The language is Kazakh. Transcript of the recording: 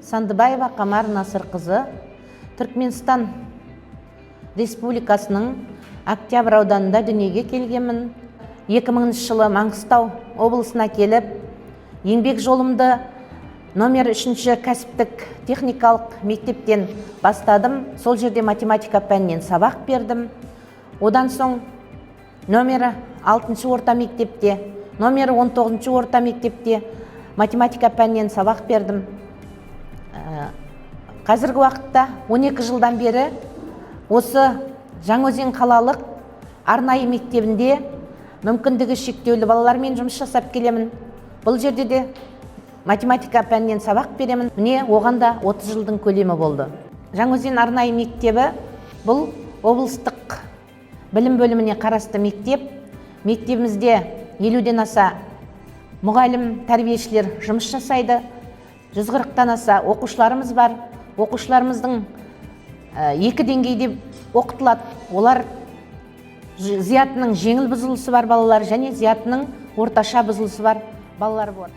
Сандыбаева Камар Насырқызы, Түркменстан Республикасының Октябрь ауданында дүниеге келгенмін. 2000 жылы Маңғыстау облысына келіп, еңбек жолымды номер 3 кәсіптік техникалық мектептен бастадым. Сол жерде математика пәнінен сабақ бердім. Одан соң номер 6 орта мектепте, номер 19 орта мектепте математика пәнінен сабақ бердім. Қазіргі уақытта 12 жылдан бері осы Жаңаөзен қалалық арнайы мектебінде мүмкіндігі шектеулі балалармен жұмыс жасап келемін. Бұл жерде де математика пәнінен сабақ беремін. Міне оған да 30 жылдың көлемі болды. Жаңаөзен арнайы мектебі бұл облыстық білім бөліміне қарасты мектеп. Мектебімізде 50-ден аса мұғалім, тәрбиешілер жұмыс жасайды. 140-тан аса оқушыларымыз бар. Оқушыларымыздың 2 деңгейде оқытылады. Олар зиятының жеңіл бұзылысы бар балалар және зиятының орташа бұзылысы бар балалар бар.